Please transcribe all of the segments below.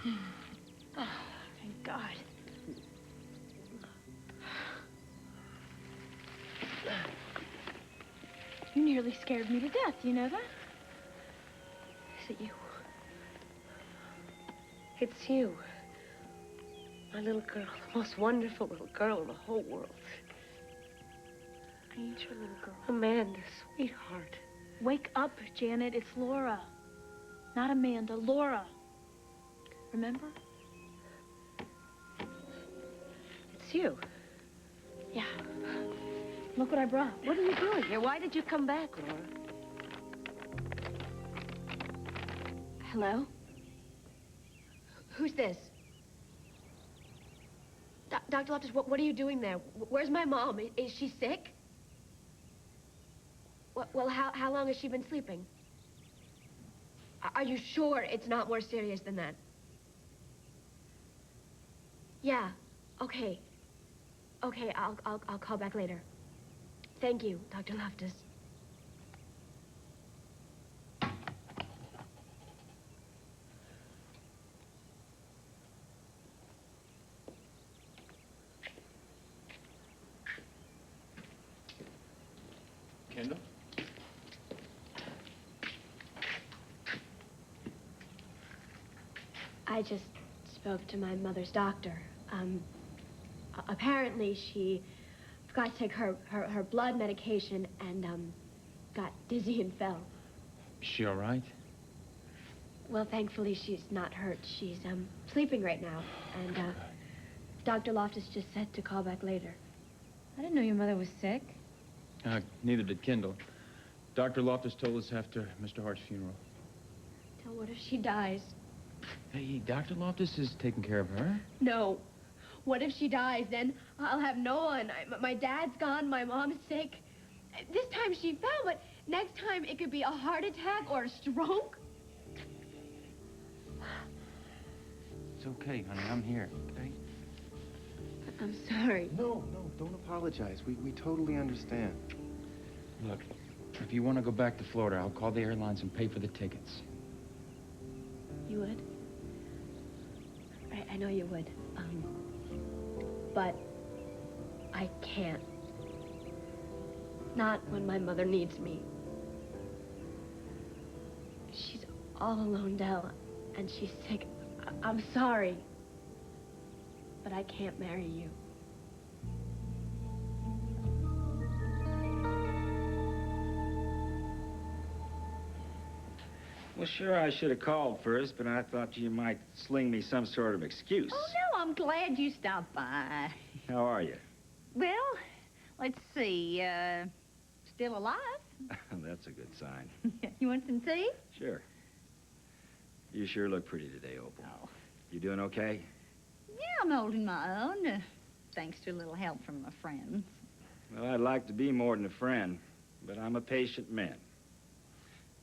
Oh, thank God. You nearly scared me to death, you know that? Is it you? It's you. My little girl, the most wonderful little girl in the whole world. I ain't your little girl. Amanda, sweetheart. Wake up, Janet. It's Laura. Not Amanda, Laura. Remember? It's you. Yeah. Look what I brought. What are you doing here? Why did you come back, Laura? Hello? Who's this? Dr. Loftus, what are you doing there? Where's my mom? Is she sick? Well, how long has she been sleeping? Are you sure it's not more serious than that? Yeah. Okay. Okay, I'll call back later. Thank you, Dr. Loftus. Kendall? I just spoke to my mother's doctor. Apparently she forgot to take her blood medication and, got dizzy and fell. Is she all right? Well, thankfully, she's not hurt. She's, sleeping right now. And, Dr. Loftus just said to call back later. I didn't know your mother was sick. Neither did Kendall. Dr. Loftus told us after Mr. Hart's funeral. Tell what if she dies? Hey, Dr. Loftus is taking care of her. No. What if she dies? Then I'll have no one. My dad's gone. My mom's sick. This time she fell, but next time it could be a heart attack or a stroke. It's okay, honey. I'm here, okay? I'm sorry. No, don't apologize. We totally understand. Look, if you want to go back to Florida, I'll call the airlines and pay for the tickets. You would? I know you would. But I can't. Not when my mother needs me. She's all alone, Dell, and she's sick. I'm sorry, but I can't marry you. Well, sure, I should have called first, but I thought you might sling me some sort of excuse. Oh, no, I'm glad you stopped by. How are you? Well, let's see, still alive? That's a good sign. You want some tea? Sure. You sure look pretty today, Opal. Oh. You doing okay? Yeah, I'm holding my own, thanks to a little help from my friends. Well, I'd like to be more than a friend, but I'm a patient man.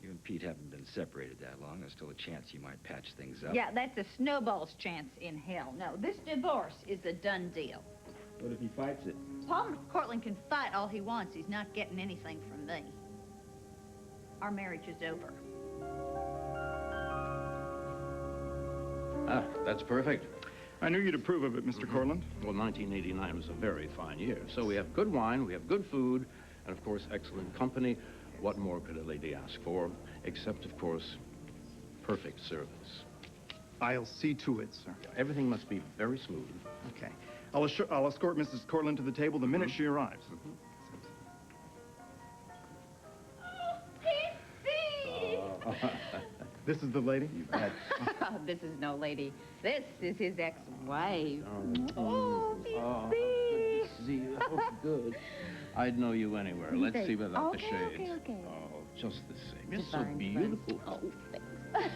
You and Pete haven't been separated that long. There's still a chance you might patch things up. Yeah, that's a snowball's chance in hell. No, this divorce is a done deal. What if he fights it? Paul Cortland can fight all he wants. He's not getting anything from me. Our marriage is over. Ah, that's perfect. I knew you'd approve of it, Mr. Cortland. Well, 1989 was a very fine year. So we have good wine, we have good food, and of course, excellent company. What more could a lady ask for? Except, of course, perfect service. I'll see to it, sir. Everything must be very smooth. Okay. I'll escort Mrs. Cortland to the table the minute she arrives. This is the lady? You bet. This is no lady. This is his ex-wife. Oh, Fifi. see, oh, good. I'd know you anywhere. Let's see without the shades. Okay. Oh, just the same. You're Just so fine, beautiful. Oh, thanks.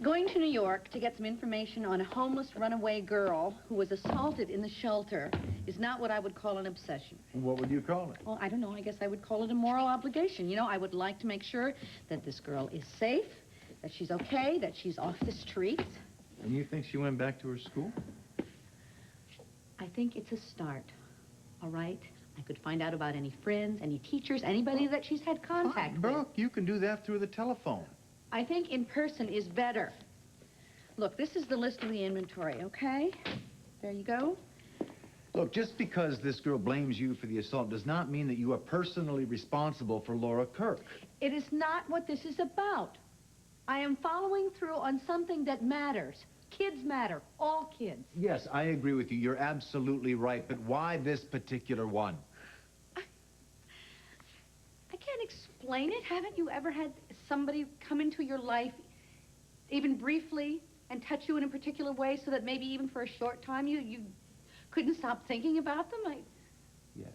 Going to New York to get some information on a homeless runaway girl who was assaulted in the shelter is not what I would call an obsession. What would you call it? Well, I don't know. I guess I would call it a moral obligation. You know, I would like to make sure that this girl is safe, that she's okay, that she's off the streets. And you think she went back to her school? I think it's a start, all right? I could find out about any friends, any teachers, anybody that she's had contact with. Brooke, you can do that through the telephone. I think in person is better. Look, this is the list of the inventory, okay? There you go. Look, just because this girl blames you for the assault does not mean that you are personally responsible for Laura Kirk. It is not what this is about. I am following through on something that matters. Kids matter, all kids. Yes, I agree with you. You're absolutely right. But why this particular one? I can't explain it. Haven't you ever had somebody come into your life, even briefly, and touch you in a particular way so that maybe even for a short time you couldn't stop thinking about them? Yes.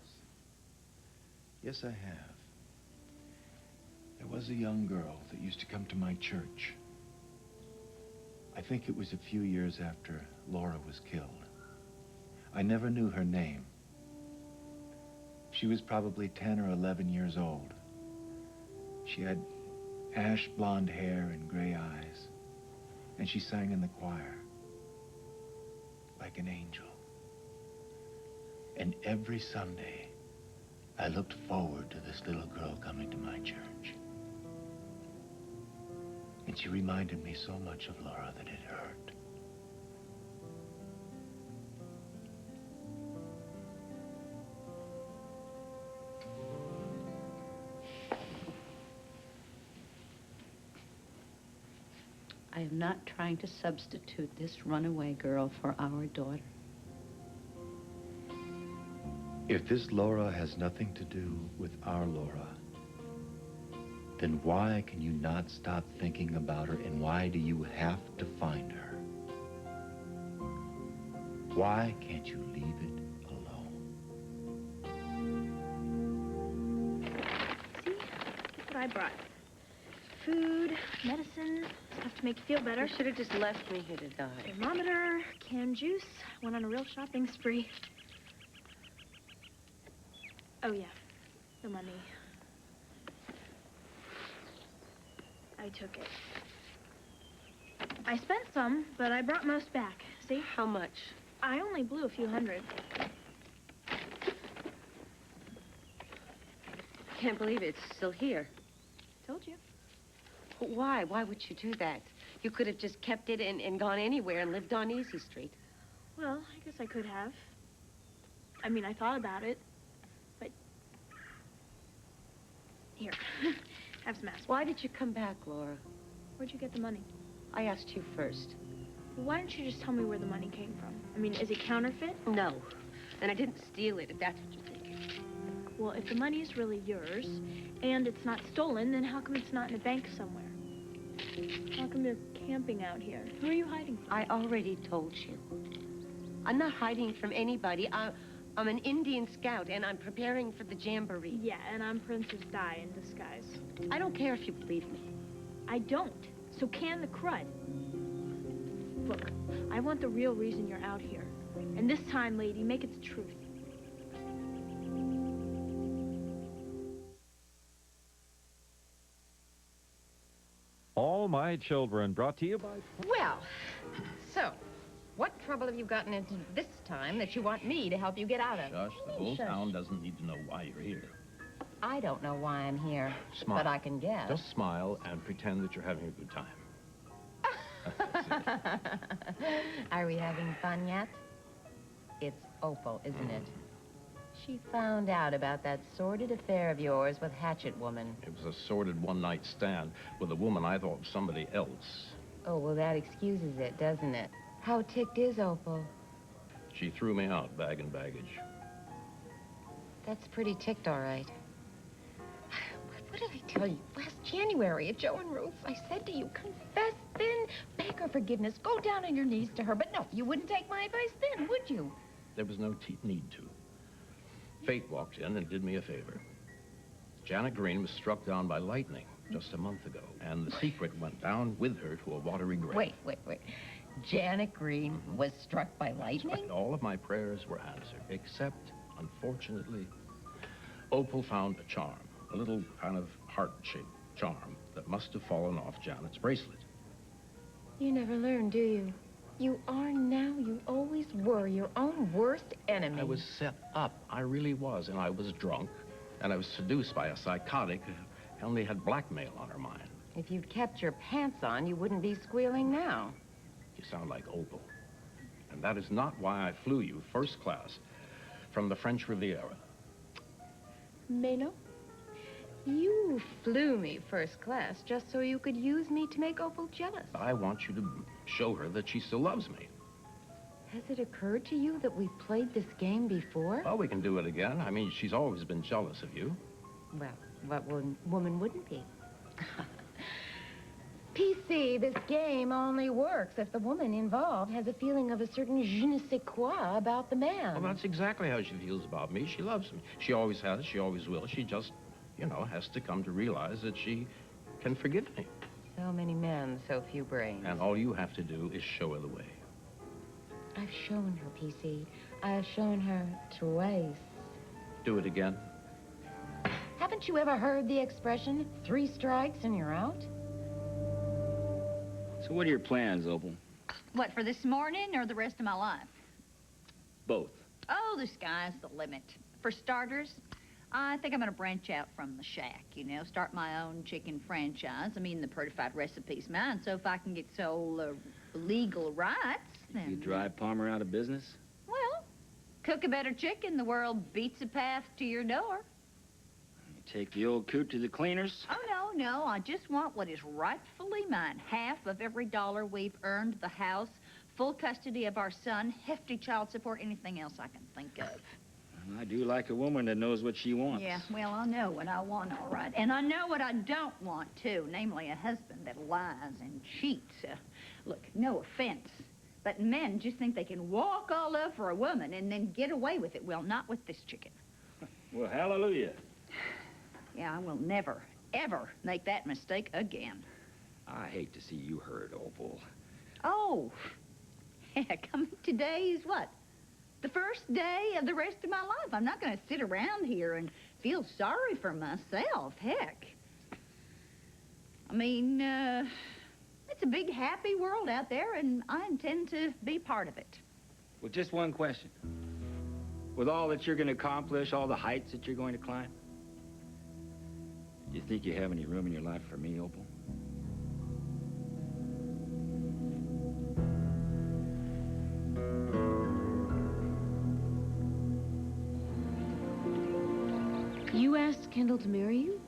Yes, I have. There was a young girl that used to come to my church. I think it was a few years after Laura was killed. I never knew her name. She was probably 10 or 11 years old. She had ash blonde hair and gray eyes, and she sang in the choir like an angel. And every Sunday, I looked forward to this little girl coming to my church. And she reminded me so much of Laura that it hurt. I am not trying to substitute this runaway girl for our daughter. If this Laura has nothing to do with our Laura, then why can you not stop thinking about her, and why do you have to find her? Why can't you leave it alone? See? Look what I brought. Food, medicine, stuff to make you feel better. You should have just left me here to die. Thermometer, canned juice. Went on a real shopping spree. Oh, yeah. The money. I took it. I spent some, but I brought most back. See? How much? I only blew a few hundred. I can't believe it's still here. Told you. Why? Why would you do that? You could have just kept it and gone anywhere and lived on Easy Street. Well, I guess I could have. I mean, I thought about it. But... Here. Have some aspirin. Why did you come back, Laura? Where'd you get the money? I asked you first. Well, why don't you just tell me where the money came from? I mean, is it counterfeit? No. And I didn't steal it, if that's what you're thinking. Well, if the money's really yours, and it's not stolen, then how come it's not in a bank somewhere? How come you're camping out here? Who are you hiding from? I already told you. I'm not hiding from anybody. I'm an Indian scout, and I'm preparing for the jamboree. Yeah, and I'm Princess Di in disguise. I don't care if you believe me. I don't. So can the crud. Look, I want the real reason you're out here. And this time, lady, make it the truth. All My Children, brought to you by... Well, so, what trouble have you gotten into this time that you want me to help you get out of? Shush, the whole town doesn't need to know why you're here. I don't know why I'm here, Smile. but I can guess. Just smile and pretend that you're having a good time. Are we having fun yet? It's Opal, isn't it? She found out about that sordid affair of yours with Hatchet Woman. It was a sordid one-night stand with a woman I thought was somebody else. Oh, well, that excuses it, doesn't it? How ticked is Opal? She threw me out, bag and baggage. That's pretty ticked, all right. What did I tell you? Last January at Joe and Ruth, I said to you, confess then, beg her forgiveness, go down on your knees to her. But no, you wouldn't take my advice then, would you? There was no need to. Fate walked in and did me a favor. Janet Green was struck down by lightning. just a month ago, and the secret went down with her to a watery grave. Wait. Janet Green was struck by lightning? Right. All of my prayers were answered, except, unfortunately, Opal found a charm, a little kind of heart-shaped charm that must have fallen off Janet's bracelet. You never learn, do you? You are now, you always were, your own worst enemy. I was set up. I really was, and I was drunk, and I was seduced by a psychotic who only had blackmail on her mind. If you'd kept your pants on, you wouldn't be squealing now. You sound like Opal. And that is not why I flew you first class from the French Riviera. Mano, you flew me first class just so you could use me to make Opal jealous. I want you to show her that she still loves me. Has it occurred to you that we've played this game before? Well, we can do it again. I mean, she's always been jealous of you. Well, what woman wouldn't be? PC, this game only works if the woman involved has a feeling of a certain je ne sais quoi about the man. Well, that's exactly how she feels about me. She loves me. She always has. She always will. She just, you know, has to come to realize that she can forgive me. So many men, so few brains. And all you have to do is show her the way. I've shown her, PC. I've shown her twice. Do it again. Haven't you ever heard the expression, 3 strikes and you're out? So what are your plans, Opal? What, for this morning or the rest of my life? Both. Oh, the sky's the limit. For starters, I think I'm going to branch out from the shack, you know, start my own chicken franchise. I mean, the certified recipe's mine, so if I can get sole legal rights, then... You drive Palmer out of business? Well, cook a better chicken, the world beats a path to your door. You take the old coot to the cleaners? Oh, no, I just want what is rightfully mine. Half of every dollar we've earned, the house, full custody of our son, hefty child support, anything else I can think of. I do like a woman that knows what she wants. Yeah, well, I know what I want, all right. And I know what I don't want, too, namely a husband that lies and cheats. Look, no offense, but men just think they can walk all over a woman and then get away with it. Well, not with this chicken. Well, hallelujah. Yeah, I will never, ever make that mistake again. I hate to see you hurt, Opal. Oh, heck, I mean, today is what? The first day of the rest of my life. I'm not going to sit around here and feel sorry for myself. Heck. I mean, it's a big, happy world out there, and I intend to be part of it. Well, just one question. With all that you're going to accomplish, all the heights that you're going to climb, do you think you have any room in your life for me, Opal? You asked Kendall to marry you?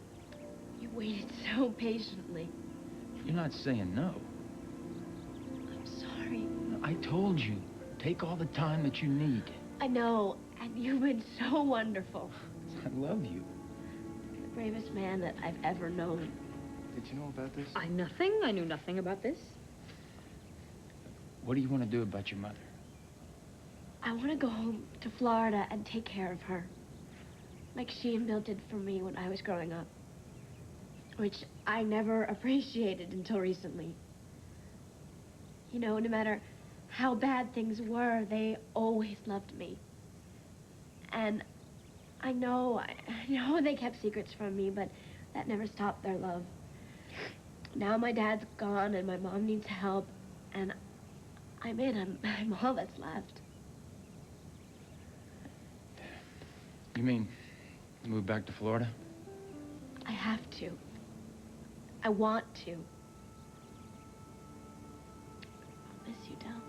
You waited so patiently. You're not saying no. I'm sorry. I told you, take all the time that you need. I know, and you've been so wonderful. I love you. You're the bravest man that I've ever known. Did you know about this? I knew nothing about this. What do you want to do about your mother? I want to go home to Florida and take care of her. Like she and Bill did for me when I was growing up. Which I never appreciated until recently. You know, no matter how bad things were, they always loved me. And I know they kept secrets from me, but that never stopped their love. Now my dad's gone and my mom needs help, and I'm all that's left. You mean move back to Florida? I have to. I want to. I'll miss you, Del.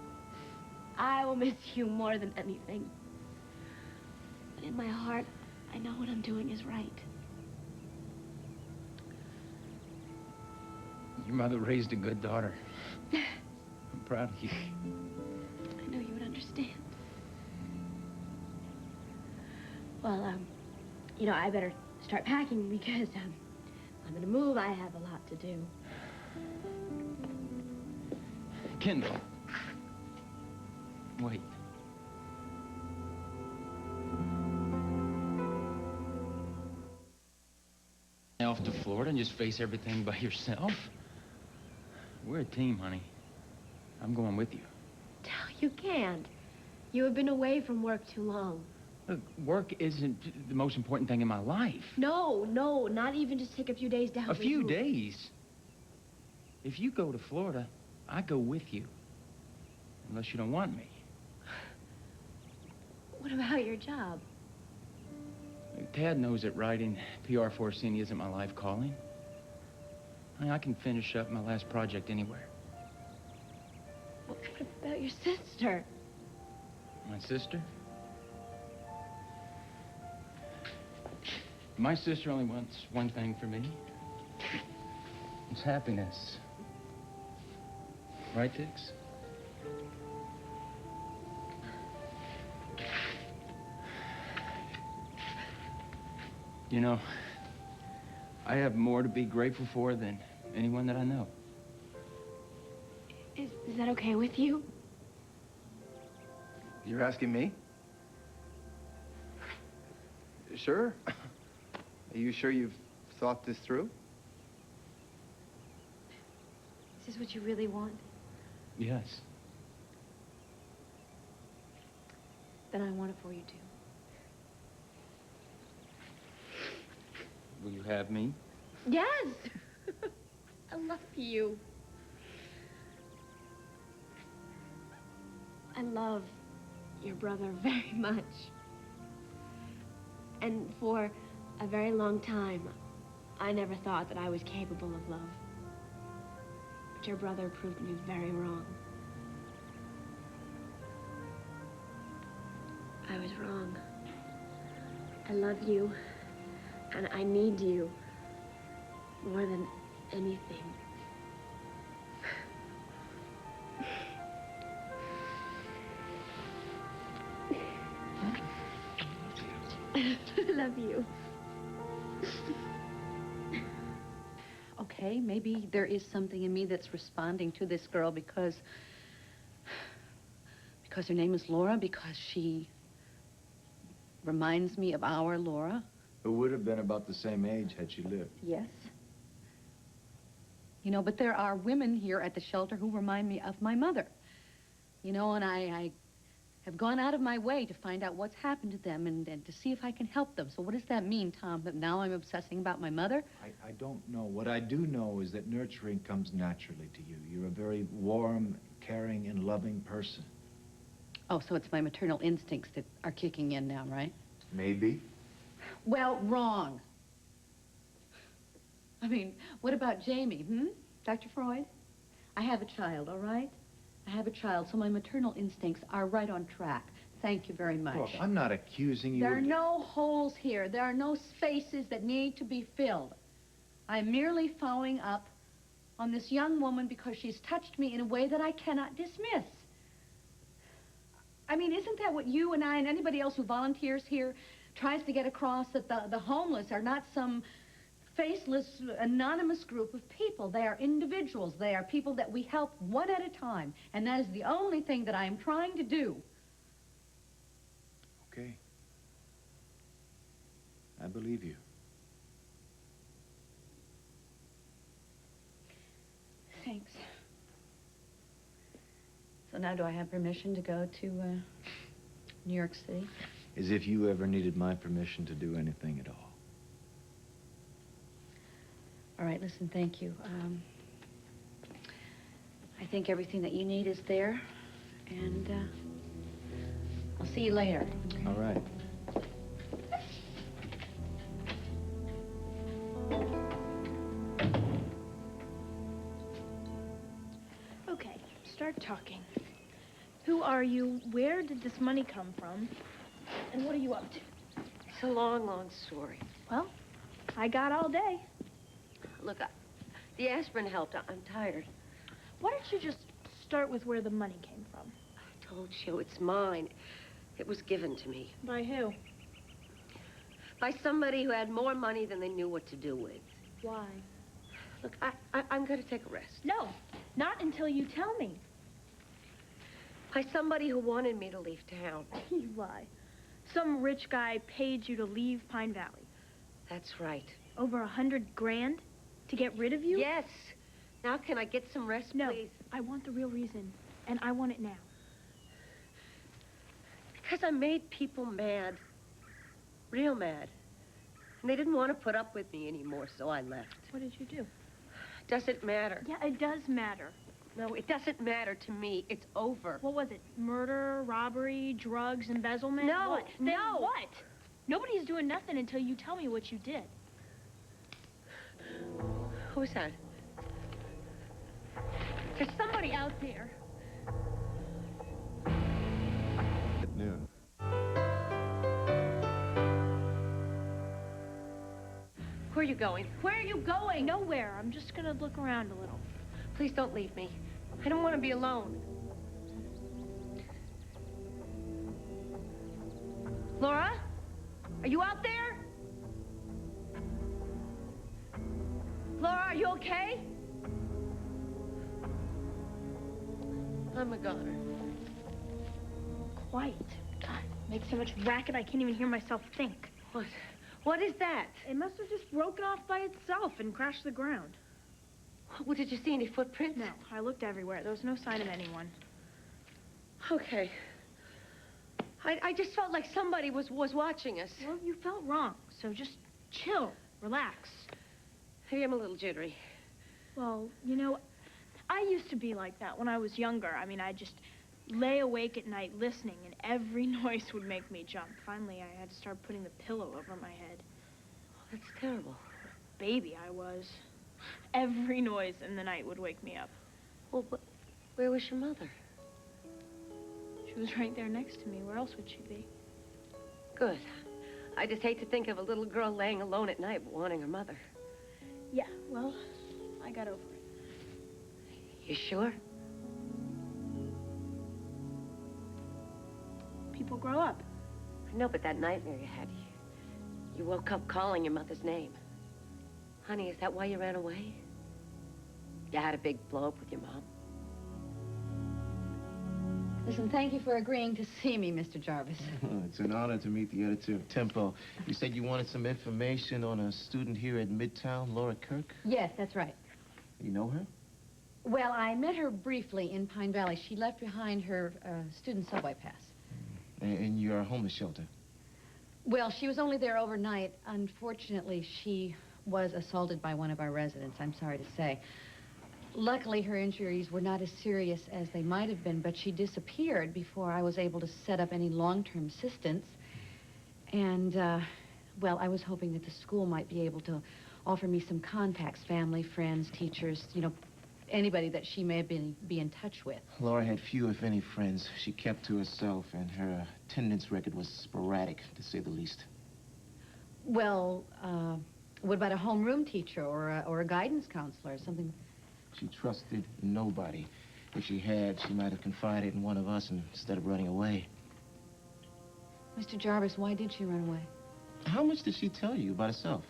I will miss you more than anything. But in my heart, I know what I'm doing is right. Your mother raised a good daughter. I'm proud of you. I know you would understand. Well, you know, I better start packing because, I'm gonna move. I have a lot to do. Kendall. Wait. off to Florida and just face everything by yourself? We're a team, honey. I'm going with you. You can't. You have been away from work too long. Look, work isn't the most important thing in my life. No, not even just take a few days down. A few days? If you go to Florida, I go with you. Unless you don't want me. What about your job? Tad knows that writing PR for Orsini isn't my life calling. I can finish up my last project anywhere. What about your sister? My sister? My sister only wants one thing for me. It's happiness. Right, Dix? You know, I have more to be grateful for than anyone that I know. Is that okay with you? You're asking me? Sure. Are you sure you've thought this through? Is this what you really want? Yes. Then I want it for you, too. Will you have me? Yes! I love you. I love your brother very much. And for a very long time, I never thought that I was capable of love. But your brother proved me very wrong. I was wrong. I love you, and I need you more than anything. I love you. Okay, maybe there is something in me that's responding to this girl because her name is Laura, because she reminds me of our Laura. Who would have been about the same age had she lived. Yes. You know, but there are women here at the shelter who remind me of my mother. You know, and I have gone out of my way to find out what's happened to them and to see if I can help them. So what does that mean, Tom, that now I'm obsessing about my mother? I don't know. What I do know is that nurturing comes naturally to you. You're a very warm, caring, and loving person. Oh, so it's my maternal instincts that are kicking in now, right? Maybe. Well, wrong. I mean, what about Jamie, Dr. Freud? I have a child, all right? I have a child, so my maternal instincts are right on track. Thank you very much. Look, I'm not accusing you There are of... no holes here. There are no spaces that need to be filled. I'm merely following up on this young woman because she's touched me in a way that I cannot dismiss. I mean, isn't that what you and I and anybody else who volunteers here tries to get across, that the homeless are not some faceless, anonymous group of people? They are individuals. They are people that we help one at a time. And that is the only thing that I am trying to do. Okay. I believe you. Thanks. So now do I have permission to go to New York City? As if you ever needed my permission to do anything at all. All right, listen, thank you. I think everything that you need is there, and I'll see you later. All right. Okay, start talking. Who are you? Where did this money come from? And what are you up to? It's a long, long story. Well, I got all day. Look, the aspirin helped. I'm tired. Why don't you just start with where the money came from? I told you, it's mine. It was given to me. By who? By somebody who had more money than they knew what to do with. Why? Look, I'm going to take a rest. No, not until you tell me. By somebody who wanted me to leave town. You lie. Some rich guy paid you to leave Pine Valley. That's right. Over 100 grand to get rid of you? Yes. Now can I get some rest, No, please? I want the real reason, and I want it now. Because I made people mad. Real mad. And they didn't want to put up with me anymore, so I left. What did you do? Doesn't matter. Yeah, it does matter. No, it doesn't matter to me. It's over. What was it? Murder, robbery, drugs, embezzlement? No, What? Then no. what? Nobody's doing nothing until you tell me what you did. Who's that? There's somebody out there. At noon. Where are you going? Where are you going? Nowhere. I'm just gonna look around a little. Please don't leave me. I don't want to be alone. Laura? Are you out there? Laura, are you okay? I'm a goner. Quiet. God, makes so much racket I can't even hear myself think. What? What is that? It must have just broken off by itself and crashed the ground. Well, did you see any footprints? No, I looked everywhere. There was no sign of anyone. Okay. I just felt like somebody was watching us. Well, you felt wrong, so just chill, relax. Maybe I'm a little jittery. Well, you know, I used to be like that when I was younger. I mean, I just lay awake at night listening, and every noise would make me jump. Finally, I had to start putting the pillow over my head. Oh, that's terrible. Baby I was. Every noise in the night would wake me up. Well, where was your mother? She was right there next to me. Where else would she be? Good. I just hate to think of a little girl laying alone at night wanting her mother. Yeah, well, I got over it. You sure? People grow up. I know, but that nightmare you had, you woke up calling your mother's name. Honey, is that why you ran away? You had a big blow-up with your mom? Listen, thank you for agreeing to see me, Mr. Jarvis. It's an honor to meet the editor of Tempo. You said you wanted some information on a student here at Midtown, Laura Kirk? Yes, that's right. You know her? Well, I met her briefly in Pine Valley. She left behind her student subway pass. In your homeless shelter? Well, she was only there overnight. Unfortunately, she was assaulted by one of our residents, I'm sorry to say. Luckily, her injuries were not as serious as they might have been, but she disappeared before I was able to set up any long-term assistance. And, well, I was hoping that the school might be able to offer me some contacts, family, friends, teachers, you know, anybody that she may have be in touch with. Laura had few, if any, friends. She kept to herself, and her attendance record was sporadic, to say the least. Well, what about a homeroom teacher or a guidance counselor or something? She trusted nobody. If she had, she might have confided in one of us instead of running away. Mr. Jarvis, why did she run away? How much did she tell you about herself?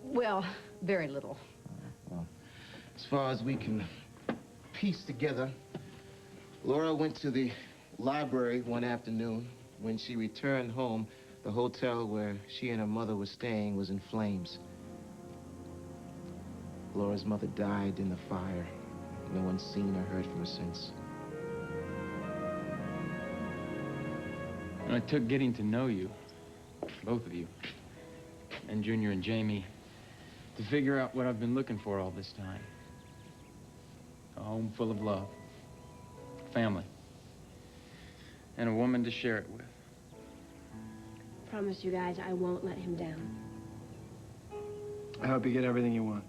Well, very little. Well, as far as we can piece together, Laura went to the library one afternoon. When she returned home, the hotel where she and her mother were staying was in flames. Laura's mother died in the fire. No one's seen or heard from her since. And it took getting to know you, both of you, and Junior and Jamie, to figure out what I've been looking for all this time. A home full of love, family, and a woman to share it with. Promise you guys I won't let him down. I hope you get everything you want.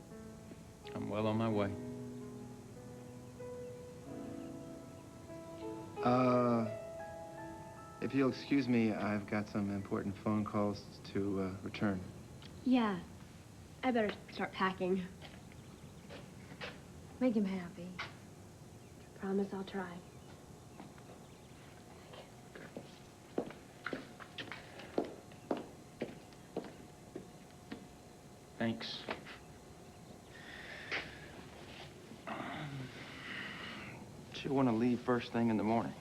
I'm well on my way. If you'll excuse me, I've got some important phone calls to return. Yeah. I better start packing. Make him happy. Promise I'll try. Thanks. She'll want to leave first thing in the morning.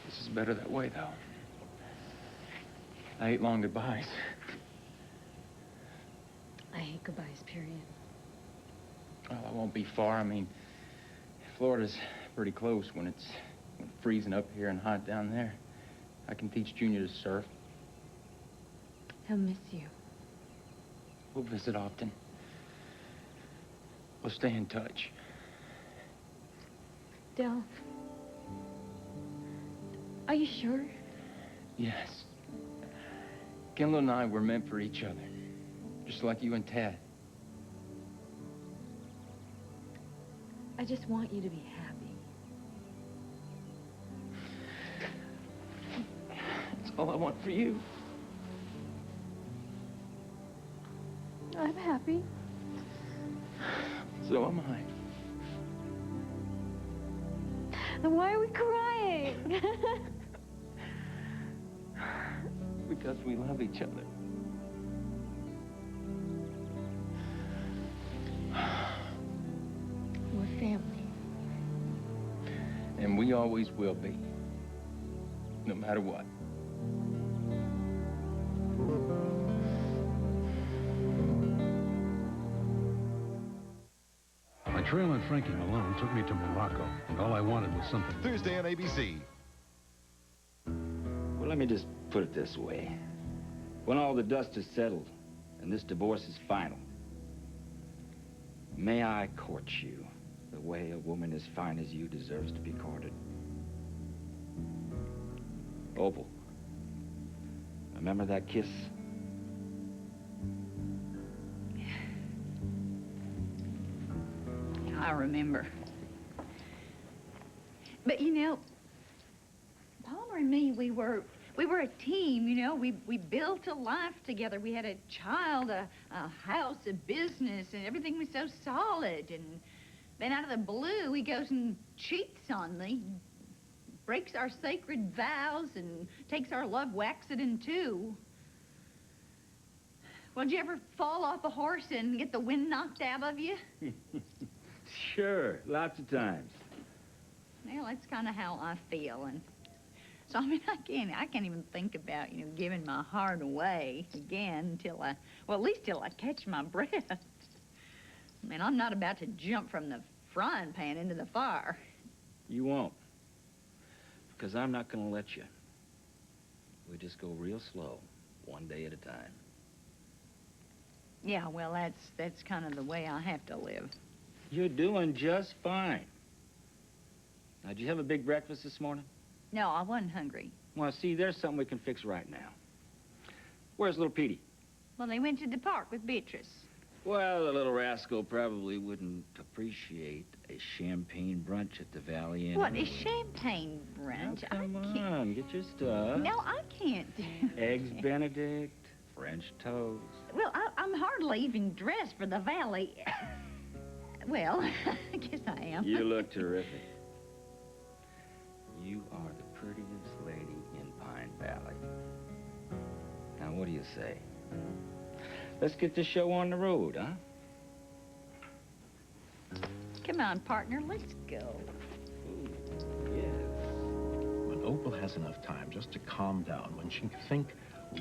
This is better that way, though. I hate long goodbyes. I hate goodbyes, period. Well, I won't be far. I mean, Florida's pretty close when it's freezing up here and hot down there. I can teach Junior to surf. He'll miss you. We'll visit often. We'll stay in touch. Del, are you sure? Yes. Kendall and I were meant for each other. Just like you and Tad. I just want you to be happy. That's all I want for you. I'm happy. So am I. Then why are we crying? Because we love each other. We're family. And we always will be. No matter what. My trail on Frankie Malone took me to Morocco, and all I wanted was something. Thursday on ABC. Well, let me just put it this way. When all the dust is settled and this divorce is final, may I court you the way a woman as fine as you deserves to be courted. Opal, remember that kiss? I remember. But you know, Palmer and me, we were a team, you know. We built a life together. We had a child, a house, a business, and everything was so solid. And then out of the blue, he goes and cheats on me, breaks our sacred vows, and takes our love, whacks it in two. Well, did you ever fall off a horse and get the wind knocked out of you? Sure, lots of times. Well, that's kind of how I feel, and so I mean, I can't even think about, you know, giving my heart away again until at least till I catch my breath. I mean, I'm not about to jump from the frying pan into the fire. You won't, because I'm not going to let you. We just go real slow, one day at a time. Yeah, well, that's kind of the way I have to live. You're doing just fine. Now, did you have a big breakfast this morning? No, I wasn't hungry. Well, see, there's something we can fix right now. Where's little Petey? Well, they went to the park with Beatrice. Well, the little rascal probably wouldn't appreciate a champagne brunch at the Valley Inn. What, a champagne brunch? Now, come on, get your stuff. No, I can't. Eggs Benedict, French toast. Well, I'm hardly even dressed for the Valley. Well, I guess I am. You look terrific. You are the prettiest lady in Pine Valley. Now, what do you say? Let's get this show on the road, huh? Come on, partner, let's go. Ooh, yes. When Opal has enough time just to calm down, when she can think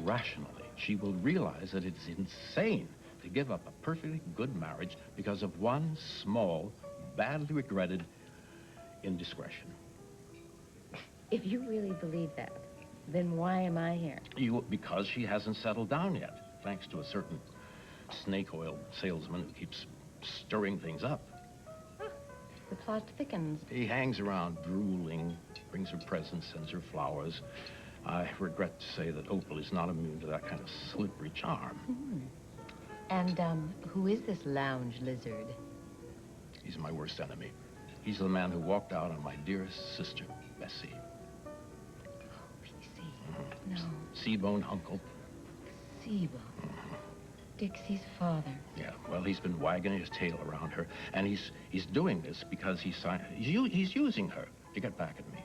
rationally, she will realize that it's insane to give up a perfectly good marriage because of one small, badly regretted indiscretion. If you really believe that, then why am I here? Because she hasn't settled down yet, thanks to a certain snake oil salesman who keeps stirring things up. The plot thickens. He hangs around drooling, brings her presents, sends her flowers. I regret to say that Opal is not immune to that kind of slippery charm. And, who is this lounge lizard? He's my worst enemy. He's the man who walked out on my dearest sister, Bessie. No. Seabone uncle. Seabone. Dixie's father. Yeah, well, he's been wagging his tail around her, and he's doing this because he's using her to get back at me.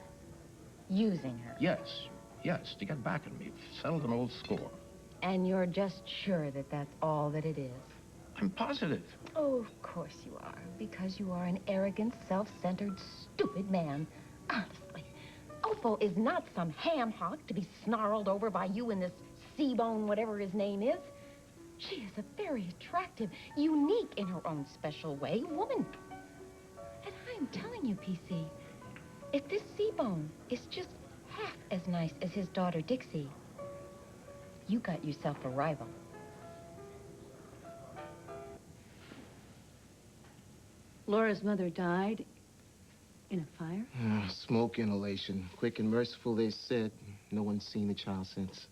Using her? Yes, to get back at me. Settled an old score. And you're just sure that that's all that it is? I'm positive. Oh, of course you are. Because you are an arrogant, self-centered, stupid man. Honestly, Opal is not some ham hock to be snarled over by you in this Seabone, whatever his name is. She is a very attractive, unique in her own special way woman. And I'm telling you, PC, if this Seabone is just half as nice as his daughter Dixie, you got yourself a rival. Laura's mother died in a fire? Smoke inhalation. Quick and merciful, they said. No one's seen the child since.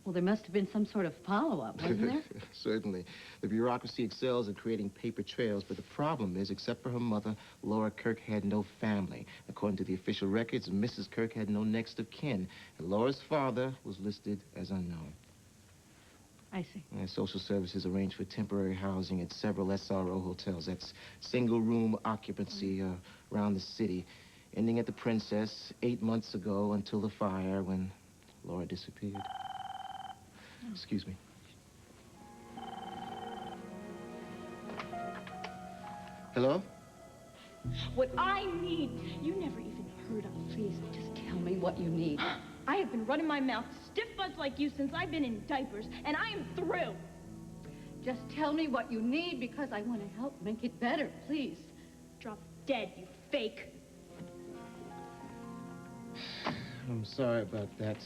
Well, there must have been some sort of follow-up, wasn't there? Certainly. The bureaucracy excels at creating paper trails, but the problem is, except for her mother, Laura Kirk had no family. According to the official records, Mrs. Kirk had no next of kin, and Laura's father was listed as unknown. I see. And social services arranged for temporary housing at several SRO hotels. That's single-room occupancy around the city, ending at the Princess 8 months ago until the fire when Laura disappeared. Excuse me. Hello? What I need, you never even heard of. Please, just tell me what you need. I have been running my mouth to stiff butts like you since I've been in diapers, and I am through. Just tell me what you need because I want to help make it better, please. Drop dead, you fake. I'm sorry about that.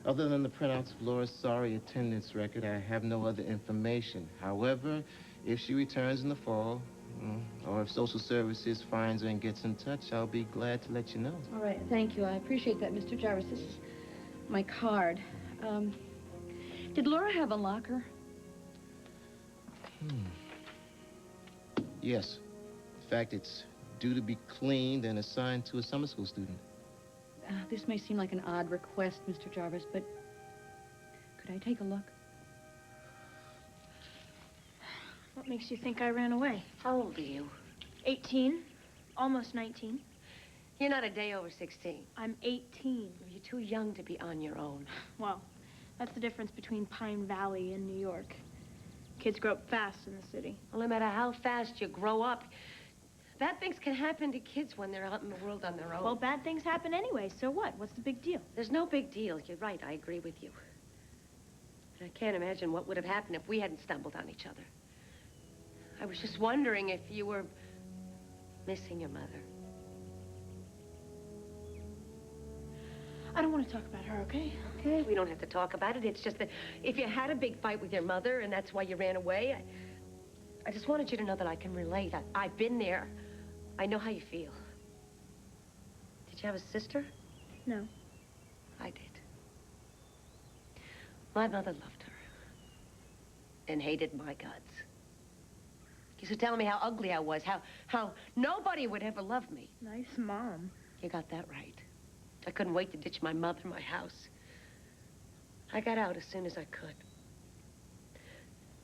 Other than the printouts of Laura's sorry attendance record, I have no other information. However, if she returns in the fall, or if social services finds her and gets in touch, I'll be glad to let you know. All right, thank you. I appreciate that, Mr. Jarvis. This is my card. Did Laura have a locker? Yes. In fact, it's due to be cleaned and assigned to a summer school student. This may seem like an odd request, Mr. Jarvis, but could I take a look? What makes you think I ran away? How old are you? 18. Almost 19. You're not a day over 16. I'm 18. You're too young to be on your own. Well, that's the difference between Pine Valley and New York. Kids grow up fast in the city. Well, no matter how fast you grow up, bad things can happen to kids when they're out in the world on their own. Well, bad things happen anyway, so what? What's the big deal? There's no big deal. You're right, I agree with you. But I can't imagine what would have happened if we hadn't stumbled on each other. I was just wondering if you were missing your mother. I don't want to talk about her, okay? Okay, we don't have to talk about it. It's just that if you had a big fight with your mother and that's why you ran away, I just wanted you to know that I can relate. I've been there. I know how you feel. Did you have a sister? No. I did. My mother loved her and hated my guts. Used to tell me how ugly I was, how nobody would ever love me. Nice mom. You got that right. I couldn't wait to ditch my mother, my house. I got out as soon as I could.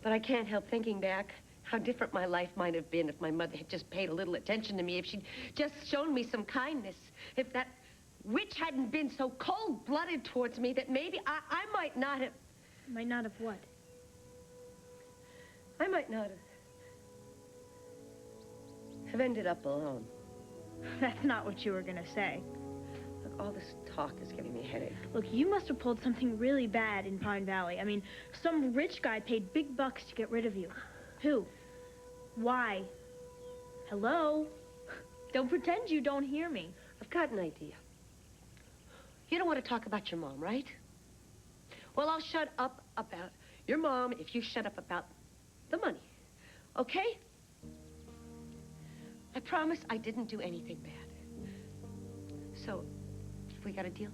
But I can't help thinking back how different my life might have been if my mother had just paid a little attention to me, if she'd just shown me some kindness, if that witch hadn't been so cold-blooded towards me that maybe I might not have... Might not have what? I might not have ended up alone. That's not what you were gonna say. Look, all this talk is giving me a headache. Look, you must have pulled something really bad in Pine Valley. I mean, some rich guy paid big bucks to get rid of you. Who? Why? Hello? Don't pretend you don't hear me. I've got an idea. You don't want to talk about your mom, right? Well, I'll shut up about your mom if you shut up about the money. Okay? I promise I didn't do anything bad. So, we got a deal?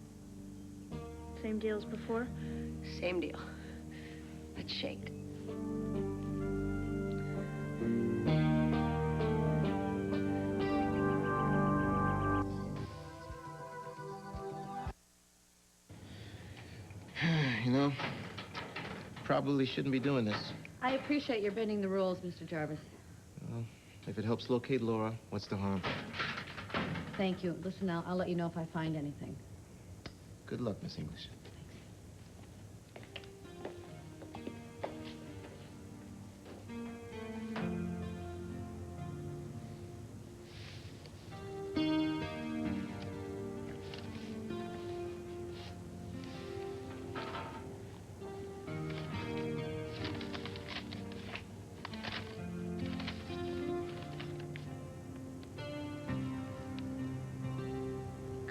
Same deal as before? Same deal. Let's shake. You know, probably shouldn't be doing this. I appreciate your bending the rules, Mr. Jarvis. Well, if it helps locate Laura, what's the harm? Thank you. Listen, I'll let you know if I find anything. Good luck, Miss English.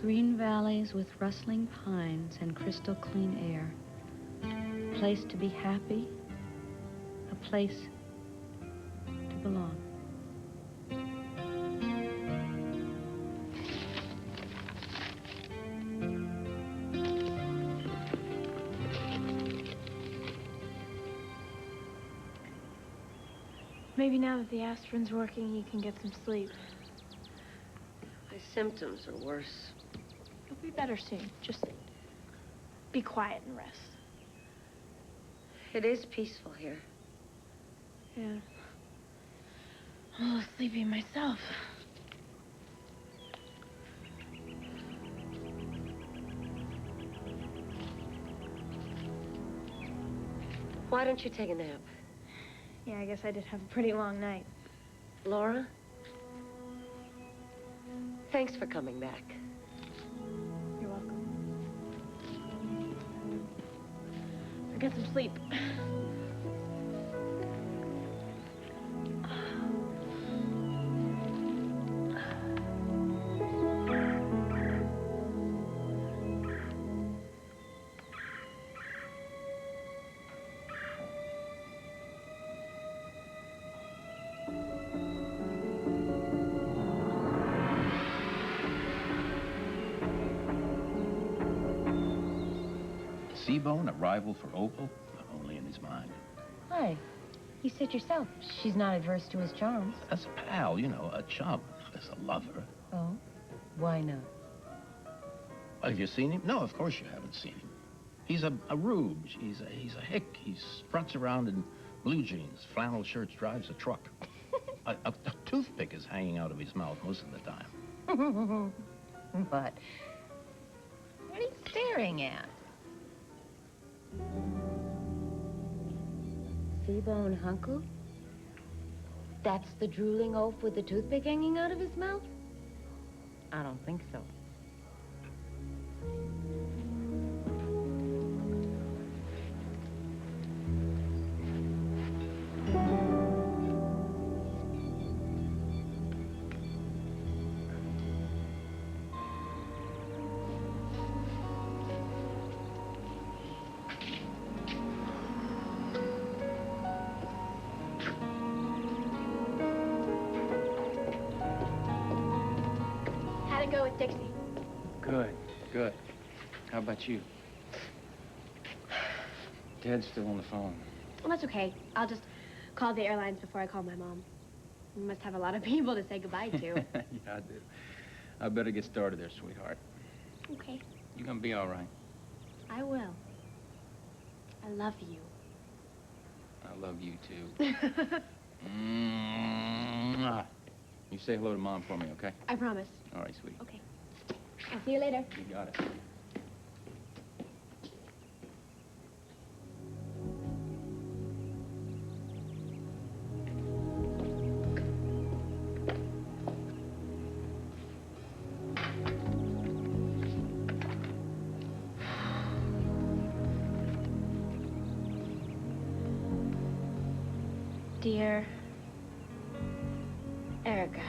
Green valleys with rustling pines and crystal clean air. A place to be happy. A place to belong. Maybe now that the aspirin's working, you can get some sleep. My symptoms are worse. You'll be better soon. Just be quiet and rest. It is peaceful here. Yeah. I'm a little sleepy myself. Why don't you take a nap? Yeah, I guess I did have a pretty long night. Laura? Thanks for coming back. You're welcome. I'll get some sleep. Seabone, a rival for Opal? Only in his mind. Why? You said yourself she's not adverse to his charms. As a pal, you know, a chum. As a lover. Oh? Why not? Have you seen him? No, of course you haven't seen him. He's a rube. He's a hick. He struts around in blue jeans, flannel shirts, drives a truck. a toothpick is hanging out of his mouth most of the time. What? What are you staring at? Seabone Hunku? That's the drooling oaf with the toothpick hanging out of his mouth? I don't think so. How'd it go with Dixie? Good, good. How about you? Dad's still on the phone. Well, that's okay. I'll just call the airlines before I call my mom. You must have a lot of people to say goodbye to. Yeah, I do. I better get started there, sweetheart. Okay, You're gonna be all right. I will. I love you. I love you, too. Mwah. You say hello to Mom for me, okay? I promise. All right, sweetie. Okay. I'll see you later. You got it. Dear Erica.